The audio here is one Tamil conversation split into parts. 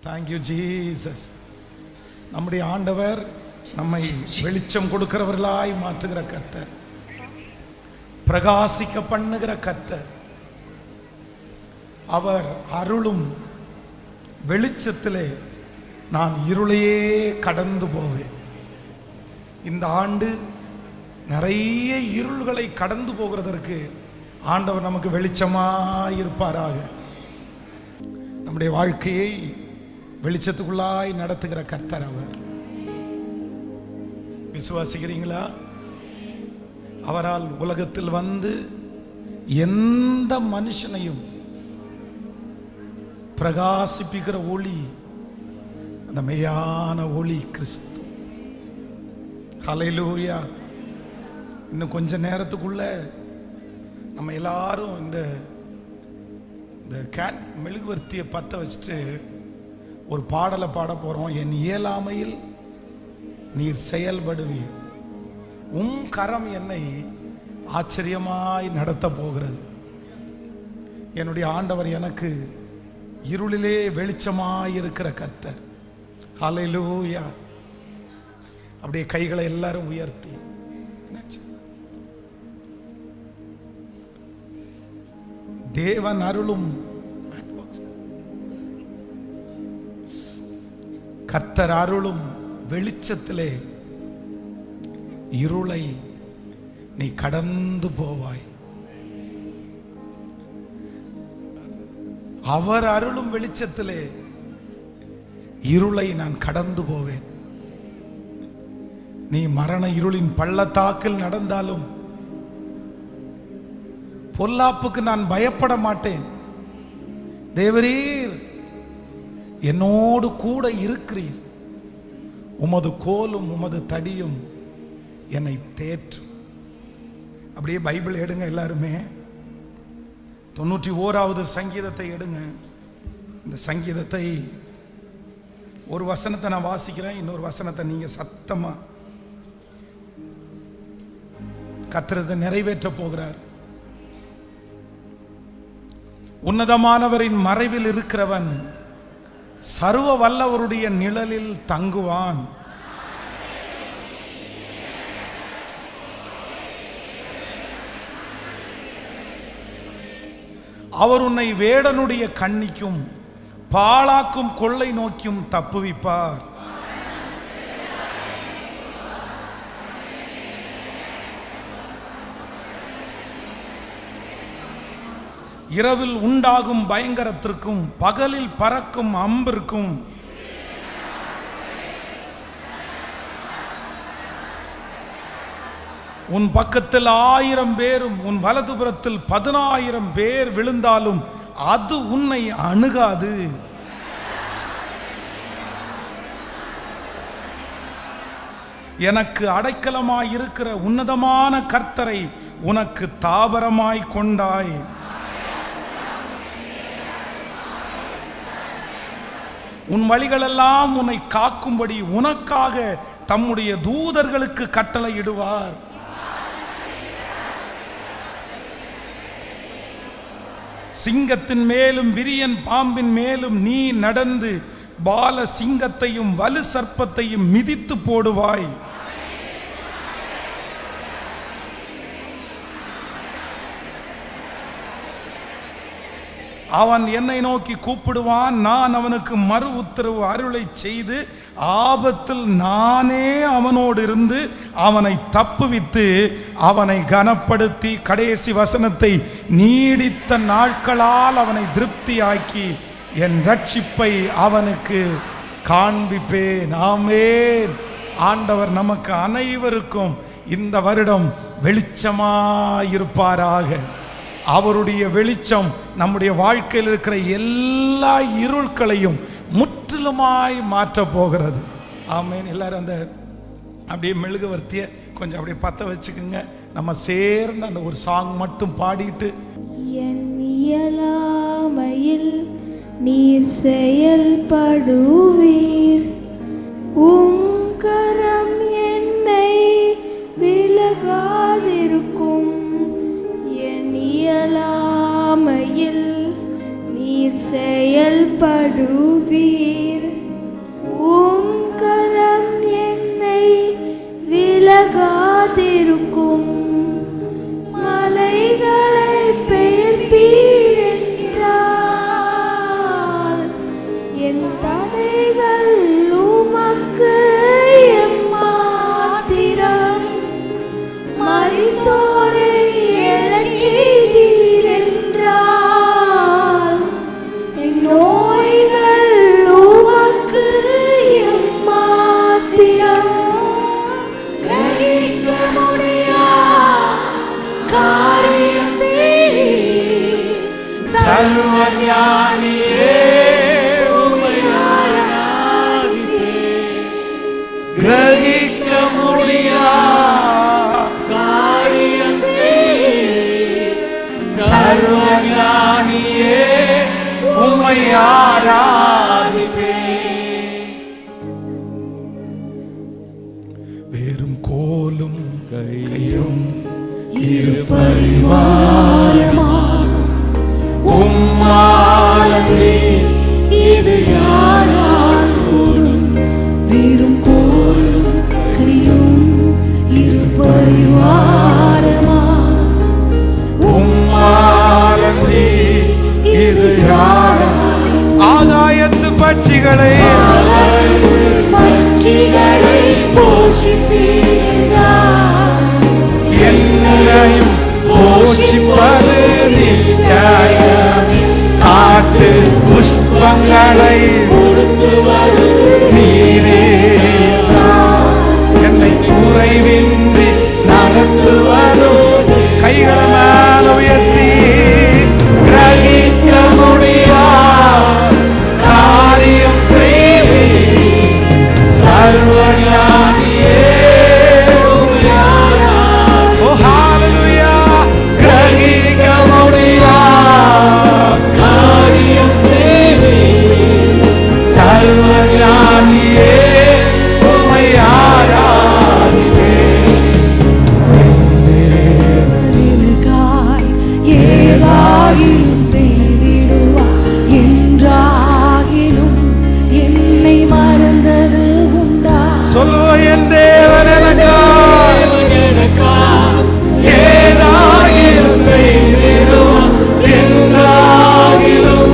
Thank you Jesus. நம்முடைய ஆண்டவர் நம்மை வெளிச்சம் கொடுக்கிறவர்களாய் மாற்றுகிற கர்த்தர், பிரகாசிக்க பண்ணுகிற கர்த்தர். அவர் அருளும் வெளிச்சத்திலே நான் இருளையே கடந்து போவேன். இந்த ஆண்டு நிறைய இருள்களை கடந்து போகிறதற்கு ஆண்டவர் நமக்கு வெளிச்சமாய் இருப்பாராக. நம்முடைய வாழ்க்கையை வெளிச்சத்துக்குள்ளாய் நடத்துகிற கர்த்தர் அவர். விசுவாசிக்கிறீங்களா? அவரால் உலகத்தில் வந்து எந்த மனுஷனையும் பிரகாசிப்பிக்கிற ஒளி, அந்த மெய்யான ஒளி கிறிஸ்து. ஹல்லேலூயா. இன்னும் கொஞ்ச நேரத்துக்குள்ள நம்ம எல்லாரும் இந்த மெழுகுவர்த்தியை பற்ற வச்சுட்டு ஒரு பாடலை பாட போறோம். என் இயலாமையில் நீர் செயல்படுவீர், உம் கரம் என்னை ஆச்சரியமாய் நடத்த போகிறது. என்னுடைய ஆண்டவர் எனக்கு இருளிலே வெளிச்சமாய் இருக்கிற கர்த்தர். ஹல்லேலூயா. அப்படியே கைகளை எல்லாரும் உயர்த்தி தேவன் அருளும் கர்த்தர் அருளும் வெளிச்சத்திலே இருளை நீ கடந்து போவாய். அவர் அருளும் வெளிச்சத்திலே இருளை நான் கடந்து போவேன். நீ மரண இருளின் பள்ளத்தாக்கில் நடந்தாலும் பொல்லாப்புக்கு நான் பயப்பட மாட்டேன். தேவரீர் என்னோடு கூட இருக்கிறீர், உமது கோலும் உமது தடியும் என்னை தேற்றும். அப்படியே பைபிள் எடுங்க எல்லாருமே. 91வது சங்கீதத்தை எடுங்க. இந்த சங்கீதத்தை ஒரு வசனத்தை நான் வாசிக்கிறேன், இன்னொரு வசனத்தை நீங்க சத்தமா. கர்த்தர் நிறைவேற்ற போகிறார். உன்னதமானவரின் மறைவில் இருக்கிறவன் சர்வ வல்லவருடைய நிழலில் தங்குவான். அவர் உன்னை வேடனுடைய கண்ணிக்கும் பாழாக்கும் கொள்ளை நோக்கியும் தப்புவிப்பார். இரவில் உண்டாகும் பயங்கரத்திற்கும் பகலில் பறக்கும் அம்பிற்கும் உன் பக்கத்தில் 1000 பேரும் உன் வலதுபுறத்தில் 10,000 பேர் விழுந்தாலும் அது உன்னை அணுகாது. எனக்கு அடைக்கலமாய் இருக்கிற உன்னதமான கர்த்தரை உனக்கு தாபரமாய் கொண்டாய். உன் வழிகளெல்லாம் உன்னை காக்கும்படி உனக்காக தம்முடைய தூதர்களுக்கு கட்டளையிடுவார். சிங்கத்தின் மேலும் விரியன் பாம்பின் மேலும் நீ நடந்து பால சிங்கத்தையும் வலு சர்ப்பத்தையும் மிதித்து போடுவாய். அவன் என்னை நோக்கி கூப்பிடுவான், நான் அவனுக்கு மறு உத்தரவு அருளை செய்து ஆபத்தில் நானே அவனோடு இருந்து அவனை தப்புவித்து அவனை கனப்படுத்தி கடைசி வசனத்தை நீடித்த நாட்களால் அவனை திருப்தியாக்கி என் ரட்சிப்பை அவனுக்கு காண்பிப்பேன். ஆமென். ஆண்டவர் நமக்கு அனைவருக்கும் இந்த வருடம் வெளிச்சமாயிருப்பாராக. அவருடைய வெளிச்சம் நம்முடைய வாழ்க்கையில் இருக்கிற எல்லா இருள்களையும் முற்றிலுமாய் மாற்ற போகிறது. ஆமென். எல்லாரும் அந்த அப்படியே மெழுகுவர்த்திய கொஞ்சம் அப்படியே பற்ற வச்சுக்குங்க. நம்ம சேர்ந்து அந்த ஒரு சாங் மட்டும் பாடிட்டு, என் இயலாமையில் நீர் செயல்படுவீர், உம் கரம் என்னை விலகாதிருக்கும். என் இயலாமையில் நீர் செயல்படுவீர், என் தடைகள் உமக்கு எம்மாத்திரம், மரித்தோரை எழச் செய்தீர் என்றால் என் நோய்கள் உமக்கு எம்மாத்திரம். கிரகிக்க முடியா காரியம் செய்தீர் சர்வஞானியே, உம்மை ஆராதிப்பேன். கிரகிக்க முடியா காரியம் செய்தீர் சர்வஞானியே, உம்மை ஆராதிப்பேன். வெறும் கோலும் கையும் இரு பரிவாரமா உம்மாலன்றி இது யாரால் கூடும்? வெறும் கோலும் கையும் இரு பரிவாரமா உம்மாலன்றி இது யாரால்? ஆகாயத்து பட்சிகளை பட்சிகளை போஷிப்பீர் என்றார் என்னையும் போஷிப்பது நிச்சயம். காட்டு புஷ்பங்களை கொடுத்துவது நீரே என்னை குறைவின்றி நடத்துவதோ. கைகளை மேல உயர்த்தி கிரகிக்க முடியா காரியம் செய்வீர் சர்வஞானியே. ஓ ஹalleluya. கிரகிக்க முடியா காரியம் செய்வீர் சர்வஞானியே, உம்மை ஆராதிப்பேன். தேவனுக்காய் ஏதாகிலும் செய்திடுவார் என்றாகிலும் என்னை மறந்தது உண்டா? சொல்லுவோம், என் தேவன் எனக்காய் ஏதாகிலும் செய்திடுவார் என்றாகிலும்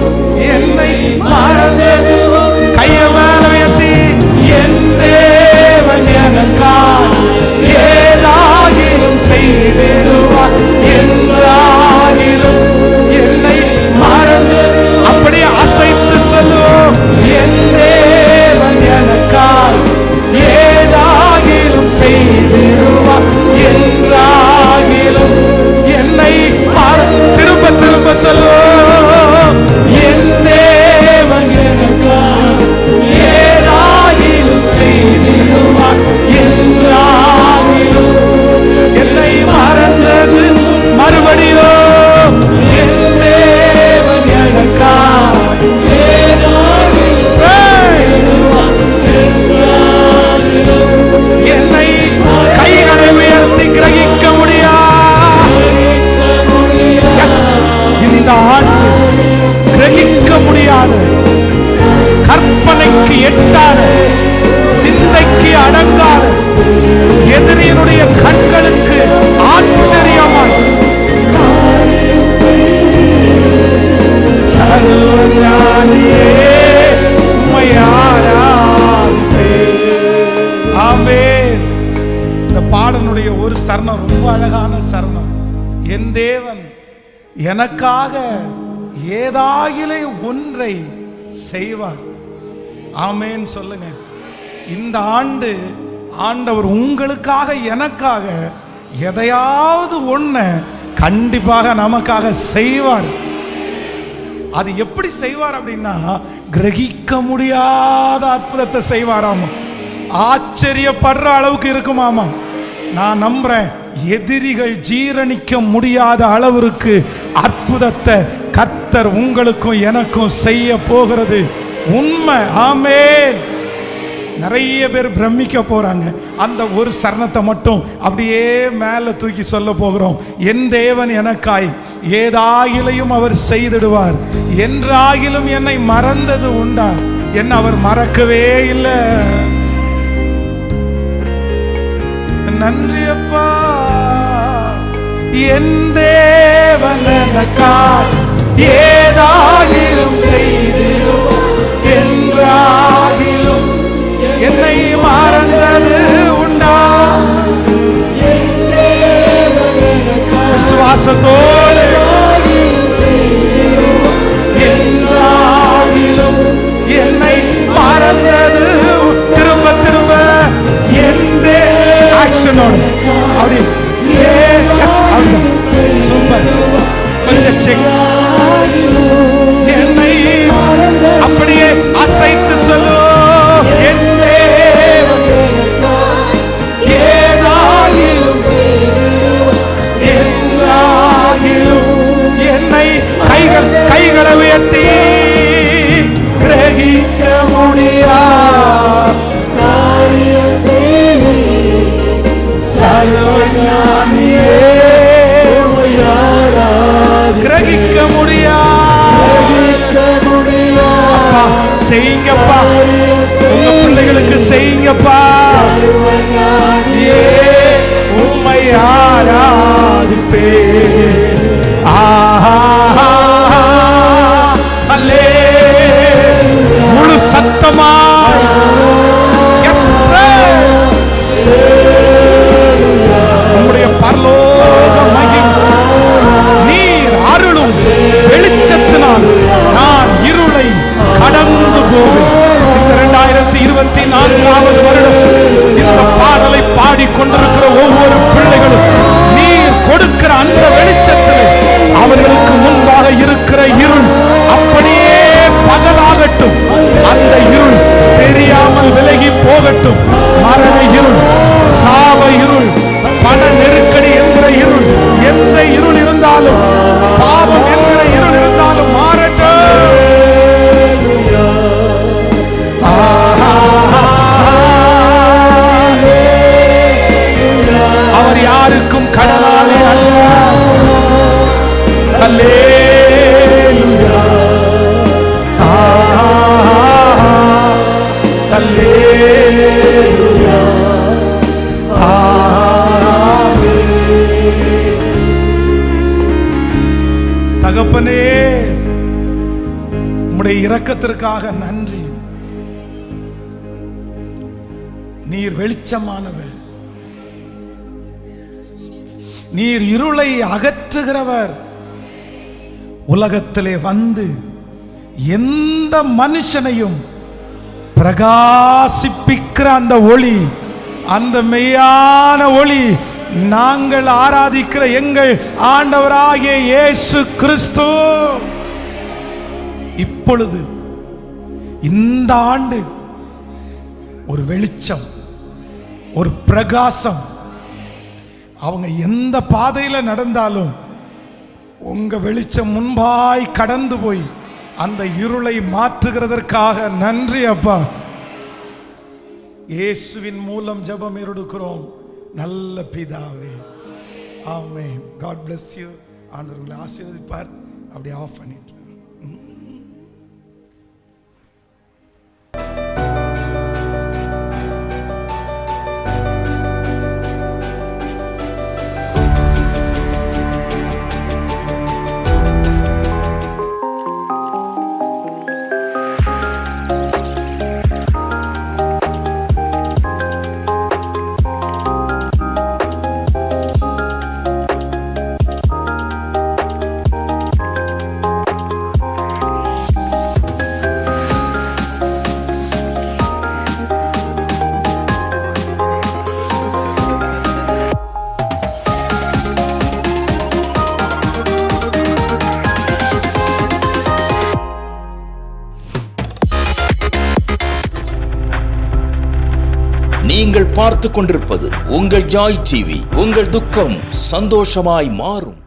என்னை மறந்தது. கையை மேல உயர்த்தி, என் தேவன் எனக்காய் ஏதாகிலும் செய்திடுவார் என்றாகிலும் என்னை மறந்தது. அப்படியே அசைத்து சொல்லுவோம், என் தேவன் எனக்காய் ஏதாகிலும் செய்திடுவார் என்றாகிலும் என்னை திரும்ப திரும்ப சொல்லுவோம், என் தேவன் எனக்காய் ஏதாகிலும் செய்திடுவார் என்றாகிலும் என்னை மறந்தது. மறுபடியும் என் தேவன் எனக்காய் ஏதாகிலும் செய்திடுவார் என்றாகிலும் என்னை கைகளை உயர்த்தி கிரகிக்க முடியாது. இந்த ஆண்டு கிரகிக்க முடியாது, கற்பனைக்கு எட்டாத, சிந்தைக்கு அடங்காத, எதிரியினுடைய கண்களுக்கு ஆச்சரியமாய் சர்வஞானியே, உம்மை ஆராதிப்பேன். ஆமென். இந்த பாடலுடைய ஒரு சரணம் ரொம்ப அழகான சரணம். என் தேவன் எனக்காக ஏதாகிலே ஒன்றை செய்வார். ஆமென் சொல்லுங்க. இந்த ஆண்டு ஆண்டவர் உங்களுக்காக எனக்காக எதையாவது ஒண்ணு கண்டிப்பாக நமக்காக செய்வார். அது எப்படி செய்வார் அப்படின்னா, கிரகிக்க முடியாத அற்புதத்தை செய்வாராமா. ஆச்சரியப்படுற அளவுக்கு இருக்குமாமா. நான் நம்புறேன், எதிரிகள் ஜீரணிக்க முடியாத அளவிற்கு அற்புதத்தை கர்த்தர் உங்களுக்கும் எனக்கும் செய்ய போகிறது உண்மை. ஆமென். நிறைய பேர் பிரமிக்க போறாங்க. அந்த ஒரு சரணத்தை மட்டும் அப்படியே மேல தூக்கி சொல்ல போகிறோம். என் தேவன் எனக்காய் ஏதாகிலையும் அவர் செய்திடுவார் என்றாகிலும் என்னை மறந்தது உண்டா? என்ன அவர் மறக்கவே இல்லை. நன்றி அப்பா. என் தேவன் எனக்காய் ஏதாகிலும் செய்திடுவார் செய்யுங்கப்பா, உங்க பிள்ளைகளுக்கு செய்யுங்கப்பா. உம்மை ஆராதிப்பே. முழு சத்தமாய் உம்முடைய பரலோக மகிமை நீர் அருளும் வெளிச்சத்தினால் நான் இருளை கடந்து போவேன். இந்த 2024 வருடம் இந்த பாடலை பாடிக்கொண்டிருக்கிற ஒவ்வொரு பிள்ளைகளும் நீர் கொடுக்கிற அந்த வெளிச்சத்தில் அவர்களுக்கு முன்பாக இருக்கிற இருள் அப்படியே பகலாகட்டும். அந்த இருள் தெரியாமல் விலகி போகட்டும். மரண இருள், சாப இருள், பண நெருக்கடி என்கிற இருள், எந்த இருள் இருந்தாலும், பாவம் என்கிற இருள் இருந்தாலும் மாறட்டும். அவர் யாருக்கும் கடனாளி அல்ல. அல்லேலூயா, அல்லேலூயா, தகப்பனே உம்முடைய இரக்கத்திற்காக நன்றி. நீர் வெளிச்சமானவர், நீர் இருளை அகற்றுகிறவர். உலகத்திலே வந்து எந்த மனுஷனையும் பிரகாசிப்பிக்கிற அந்த ஒளி, அந்த மெய்யான ஒளி நாங்கள் ஆராதிக்கிற எங்கள் ஆண்டவராகிய இயேசு கிறிஸ்து. இப்பொழுது இந்த ஆண்டு ஒரு வெளிச்சம், ஒரு பிரகாசம். அவங்க எந்த பாதையில நடந்தாலும் உங்க வெளிச்சம் முன்பாய் கடந்து போய் அந்த இருளை மாற்றுகிறதற்காக நன்றி அப்பா. இயேசுவின் மூலம் ஜெபம் எடுக்கிறோம் நல்ல பிதாவே, ஆமென். God bless you. ஆண்டவர் உங்களை ஆசீர்வதிப்பார். அப்படியே ஆஃப் பண்ணிட்டு நீங்கள் பார்த்து கொண்டிருப்பது உங்கள் ஜாய் டிவி. உங்கள் துக்கம் சந்தோஷமாய் மாறும்.